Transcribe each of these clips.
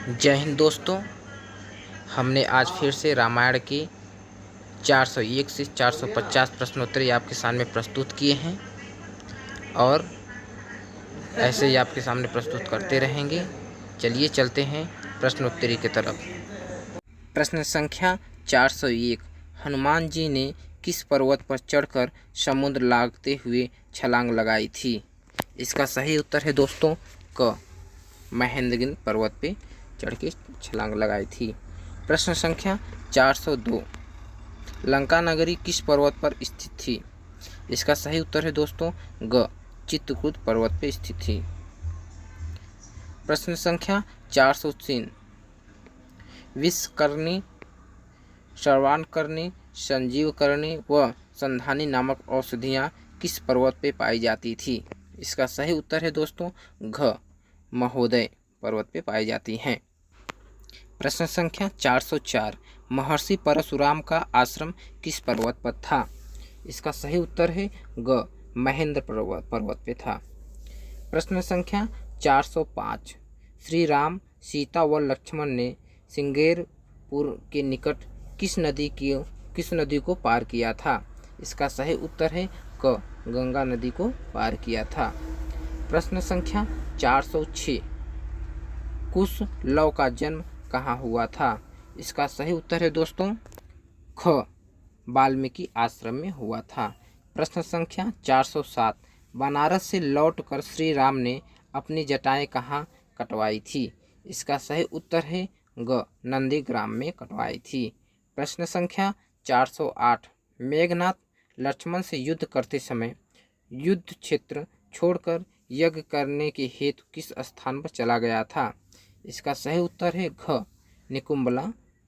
जय हिंद दोस्तों। हमने आज फिर से रामायण के 401 से 450 प्रश्नोत्तरी आपके सामने प्रस्तुत किए हैं और ऐसे ही आपके सामने प्रस्तुत करते रहेंगे। चलिए चलते हैं प्रश्नोत्तरी की तरफ। प्रश्न संख्या 401। हनुमान जी ने किस पर्वत पर चढ़कर समुद्र लागते हुए छलांग लगाई थी? इसका सही उत्तर है दोस्तों क, महेंद्रगिरी पर्वत पे चढ़ के छलांग लगाई थी। प्रश्न संख्या 402। लंका नगरी किस पर्वत पर स्थित थी? इसका सही उत्तर है दोस्तों ग, चित्रकूट पर्वत पर स्थित थी। प्रश्न संख्या 403। विषकर्णी, श्रवणकर्णी, संजीवकर्णी व संधानी नामक औषधियाँ किस पर्वत पे पाई जाती थी? इसका सही उत्तर है दोस्तों घ, महोदय पर्वत पे पाई जाती हैं। प्रश्न संख्या 404। महर्षि परशुराम का आश्रम किस पर्वत पर था? इसका सही उत्तर है ग, महेंद्र पर्वत पे था। प्रश्न संख्या 405। श्री राम, सीता व लक्ष्मण ने श्रृंगेरपुर के निकट किस नदी को पार किया था? इसका सही उत्तर है क, गंगा नदी को पार किया था। प्रश्न संख्या 406। कुश लव का जन्म कहाँ हुआ था? इसका सही उत्तर है दोस्तों ख, वाल्मीकि आश्रम में हुआ था। प्रश्न संख्या 407। बनारस से लौटकर श्री राम ने अपनी जटाएं कहाँ कटवाई थी? इसका सही उत्तर है ग, नंदीग्राम में कटवाई थी। प्रश्न संख्या 408। मेघनाथ लक्ष्मण से युद्ध करते समय युद्ध क्षेत्र छोड़कर यज्ञ करने के हेतु किस स्थान पर चला गया था? इसका सही उत्तर है घ, निकुंभला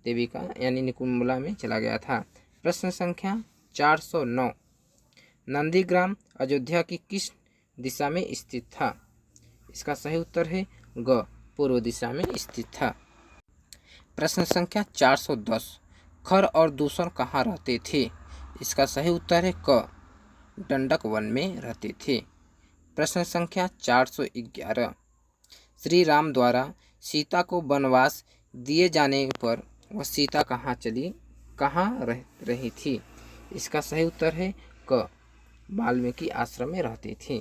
देवी का यानी निकुंभला में चला गया था। प्रश्न संख्या 409। नंदीग्राम अयोध्या की किस दिशा में स्थित था? इसका सही उत्तर है ग, पूर्व दिशा में स्थित था। प्रश्न संख्या 410। खर और दूषण कहाँ रहते थे? इसका सही उत्तर है क, दंडक वन में रहते थे। प्रश्न संख्या 411। श्री राम द्वारा सीता को वनवास दिए जाने पर वह सीता कहाँ रही थी? इसका सही उत्तर है क, वाल्मीकि आश्रम में रहती थी।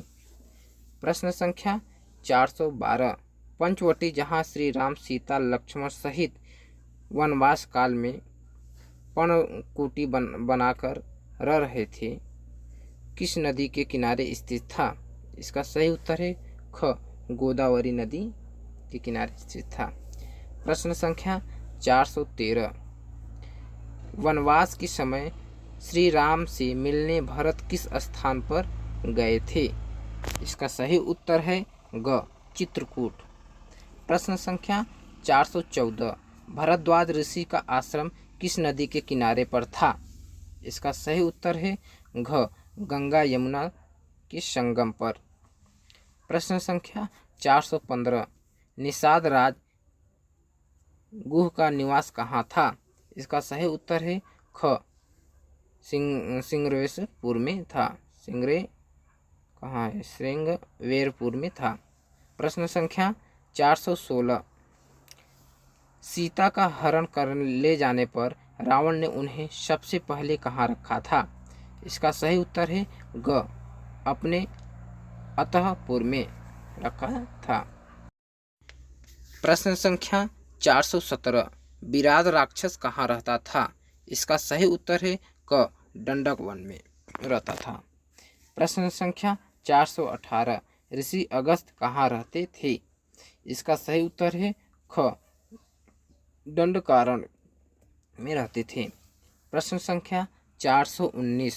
प्रश्न संख्या 412। पंचवटी जहाँ श्री राम, सीता, लक्ष्मण सहित वनवास काल में पर्णकुटी बनाकर रह रहे थे, किस नदी के किनारे स्थित था? इसका सही उत्तर है ख, गोदावरी नदी के किनारे स्थित था। प्रश्न संख्या 413। वनवास के समय श्री राम से मिलने भरत किस स्थान पर गए थे? इसका सही उत्तर है ग, चित्रकूट। प्रश्न संख्या 414। भरद्वाज ऋषि का आश्रम किस नदी के किनारे पर था? इसका सही उत्तर है घ, गंगा यमुना के संगम पर। प्रश्न संख्या 415। निषाद राज गुह का निवास कहाँ था? इसका सही उत्तर है ख, सिंगरेरपुर में था। श्रृंगवेरपुर में था। प्रश्न संख्या 416। सीता का हरण कर ले जाने पर रावण ने उन्हें सबसे पहले कहाँ रखा था? इसका सही उत्तर है ग, अपने अतःपुर में रखा था। प्रश्न संख्या 417। विराट राक्षस कहाँ रहता था? इसका सही उत्तर है क, दंडक वन में रहता था। प्रश्न संख्या 418। ऋषि अगस्त्य कहाँ रहते थे? इसका सही उत्तर है ख, दंडकारण्य में रहते थे। प्रश्न संख्या 419।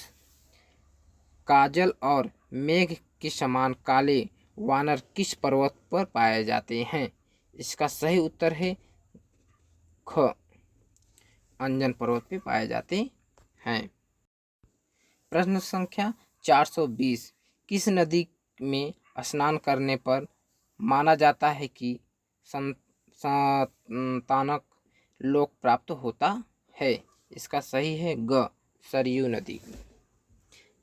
काजल और मेघ के समान काले वानर किस पर्वत पर पाए जाते हैं? इसका सही उत्तर है ख, अंजन पर्वत पे पाए जाते हैं। प्रश्न संख्या 420। किस नदी में स्नान करने पर माना जाता है कि संतानक लोक प्राप्त होता है? इसका सही है ग, सरयू नदी।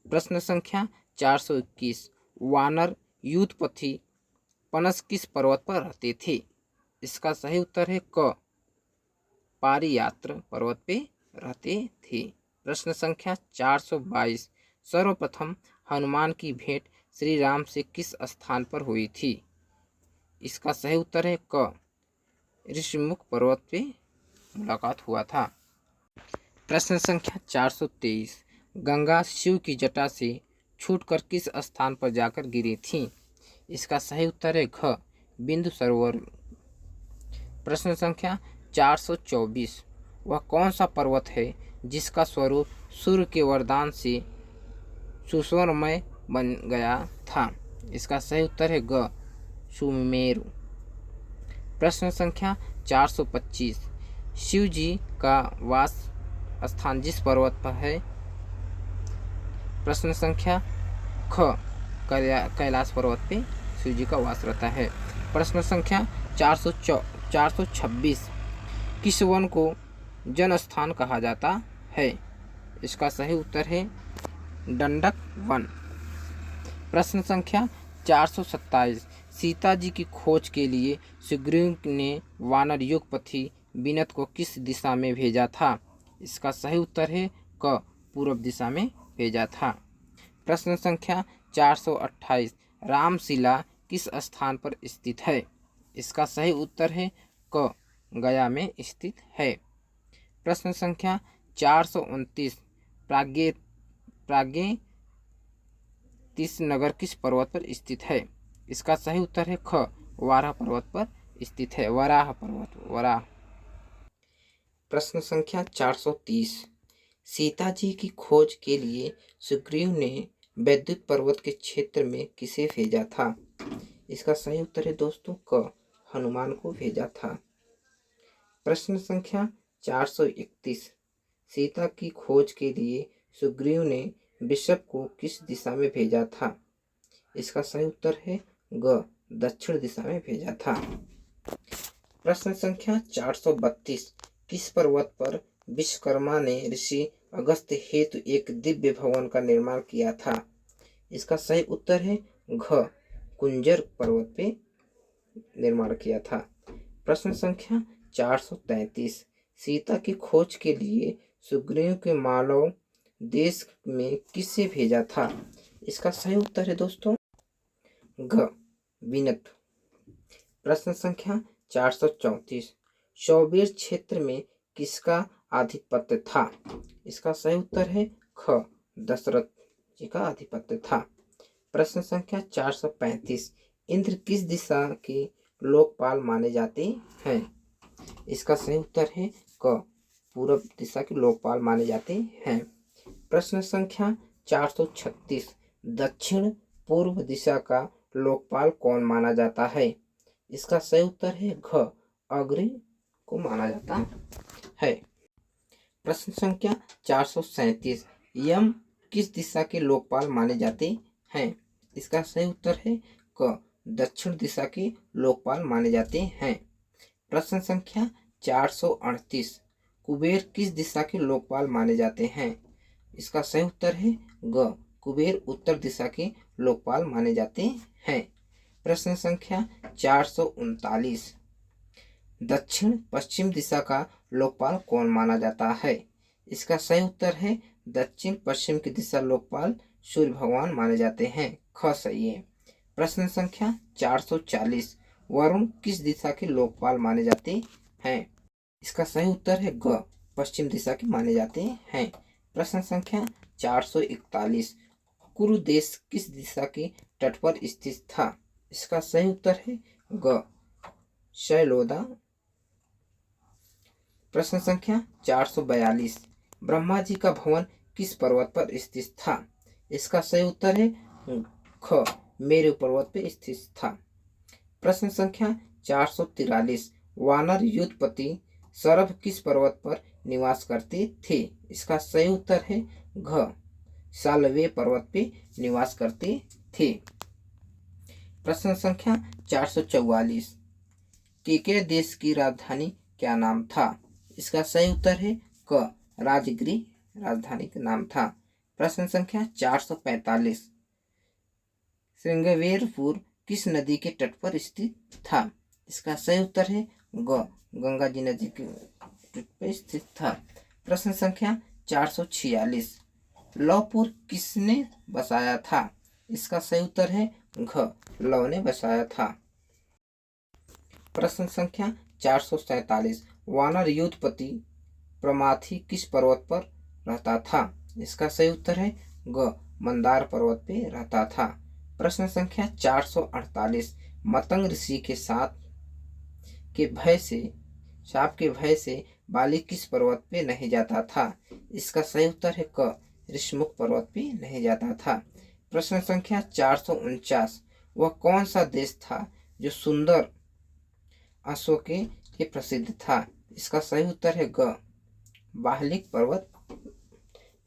प्रश्न संख्या 421। वानर यूथपथी पनस किस पर्वत पर रहते थे? इसका सही उत्तर है क, पारियात्र पर्वत पे रहते थे। प्रश्न संख्या 422, सर्वप्रथम हनुमान की भेंट श्री राम से किस स्थान पर हुई थी? इसका सही उत्तर है क, ऋषिमुख पर्वत पे मुलाकात हुआ था। प्रश्न संख्या 423, गंगा शिव की जटा से छूटकर किस स्थान पर जाकर गिरी थी? इसका सही उत्तर है घ, बिंदु सरोवर। प्रश्न संख्या 424, वह कौन सा पर्वत है जिसका स्वरूप सूर्य के वरदान से सुस्वरमय बन गया था? इसका सही उत्तर है ग, सुमेरु। प्रश्न संख्या 425, शिव जी का वास स्थान जिस पर्वत पर है? प्रश्न संख्या ख, कैलाश पर्वत पे शिव जी का वास रहता है। प्रश्न संख्या 426, किस वन को जन स्थान कहा जाता है? इसका सही उत्तर है डंडक वन। प्रश्न संख्या 427, सीता जी की खोज के लिए सुग्रीव ने वानर युगपथी विनत को किस दिशा में भेजा था? इसका सही उत्तर है क, पूर्व दिशा में भेजा था। प्रश्न संख्या 428, रामशिला किस स्थान पर स्थित है? इसका सही उत्तर है क, गया में स्थित है। प्रश्न संख्या 429, प्रागैतिहासिक नगर किस पर्वत पर स्थित है? इसका सही उत्तर है ख, वाराह पर्वत पर स्थित है। वराह पर्वत, वराह। प्रश्न संख्या 430, सीता जी की खोज के लिए सुग्रीव ने वैद्युत पर्वत के क्षेत्र में किसे भेजा था? इसका सही उत्तर है दोस्तों क, हनुमान को भेजा था। प्रश्न संख्या 431, सीता की खोज के लिए सुग्रीव ने वृषभ को किस दिशा में भेजा था? इसका सही उत्तर है ग, दक्षिण दिशा में भेजा था। प्रश्न संख्या 432, किस पर्वत पर विश्वकर्मा ने ऋषि अगस्त्य हेतु एक दिव्य भवन का निर्माण किया था? इसका सही उत्तर है घ, कुंजर पर्वत पे निर्माण किया था। प्रश्न संख्या 433, सीता की खोज के लिए सुग्रीव के मालव देश में किसे भेजा था? इसका सही उत्तर है दोस्तों घ, विनत। प्रश्न संख्या 434, सौबीर क्षेत्र में किसका आधिपत्य था? इसका सही उत्तर है ख, दशरथ जी का आधिपत्य था। प्रश्न संख्या 435, इंद्र किस दिशा के लोकपाल माने जाते हैं? इसका सही उत्तर है क, पूर्व दिशा के लोकपाल माने जाते हैं। प्रश्न संख्या 436, दक्षिण पूर्व दिशा का लोकपाल कौन माना जाता है? इसका सही उत्तर है घ, अग्नि को माना जाता है। प्रश्न संख्या 437, यम किस दिशा के लोकपाल माने जाते हैं? इसका सही उत्तर है क, दक्षिण दिशा के लोकपाल माने जाते हैं। प्रश्न संख्या 438, कुबेर किस दिशा के लोकपाल माने जाते हैं? इसका सही उत्तर है ग, कुबेर उत्तर दिशा के लोकपाल माने जाते हैं। प्रश्न संख्या 439, दक्षिण पश्चिम दिशा का लोकपाल कौन माना जाता है? इसका सही उत्तर है दक्षिण पश्चिम की दिशा लोकपाल सूर्य भगवान माने जाते हैं। ख सही है। प्रश्न संख्या 440, वरुण किस दिशा के लोकपाल माने जाते हैं? इसका सही उत्तर है ग, पश्चिम दिशा के माने जाते हैं। प्रश्न संख्या 441, कुरु देश किस दिशा के तट पर स्थित था? इसका सही उत्तर है ग, शैलोदा। प्रश्न संख्या 442, ब्रह्मा जी का भवन किस पर्वत पर स्थित था? इसका सही उत्तर है ख, मेरु पर्वत पर स्थित था। प्रश्न संख्या 443, वानर युद्धपति सरभ किस पर्वत पर निवास करते थे? इसका सही उत्तर है घ, सालवे पर्वत पे निवास करते थे। प्रश्न संख्या 444, केकय देश की राजधानी क्या नाम था? इसका सही उत्तर है क, राजगिरी राजधानी का नाम था। प्रश्न संख्या 445, श्रृंगवेरपुर किस नदी के तट पर स्थित था? इसका सही उत्तर है ग, गंगा जी नदी के तट पे स्थित था। प्रश्न संख्या 446, लौहपुर किसने बसाया था? इसका सही उत्तर है घ, लव ने बसाया था। प्रश्न संख्या 447, वानर युद्धपति प्रमाथी किस पर्वत पर रहता था? इसका सही उत्तर है ग, मंदार पर्वत पे रहता था। प्रश्न संख्या 448, मतंग ऋषि के साप के भय से बाली किस पर्वत पे नहीं जाता था? इसका सही उत्तर है क, ऋषमुख पर्वत पे नहीं जाता था। प्रश्न संख्या 449, वह कौन सा देश था जो सुंदर अशोक के लिए प्रसिद्ध था? इसका सही उत्तर है ग, बाहलिक पर्वत।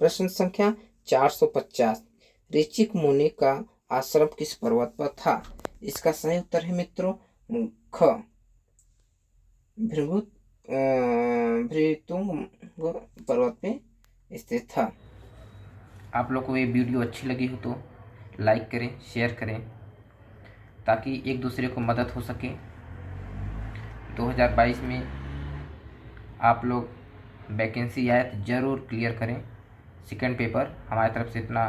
प्रश्न संख्या 450, ऋचिक मुनि का आश्रम किस पर्वत पर था? इसका सही उत्तर है मित्रों ख, भृतुंग पर्वत पे स्थित था। आप लोग को ये वीडियो अच्छी लगी हो तो लाइक करें, शेयर करें, ताकि एक दूसरे को मदद हो सके। 2022 में आप लोग वैकेंसी आए तो ज़रूर क्लियर करें। सेकंड पेपर हमारी तरफ से इतना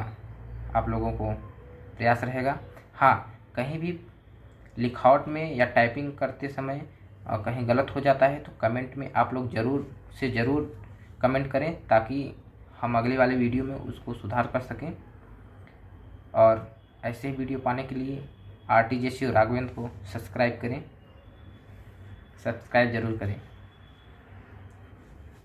आप लोगों को प्रयास रहेगा। हाँ, कहीं भी लिखावट में या टाइपिंग करते समय कहीं गलत हो जाता है तो कमेंट में आप लोग ज़रूर कमेंट करें, ताकि हम अगले वाले वीडियो में उसको सुधार कर सकें। और ऐसे वीडियो पाने के लिए RTJC राघवेंद्र को सब्सक्राइब ज़रूर करें।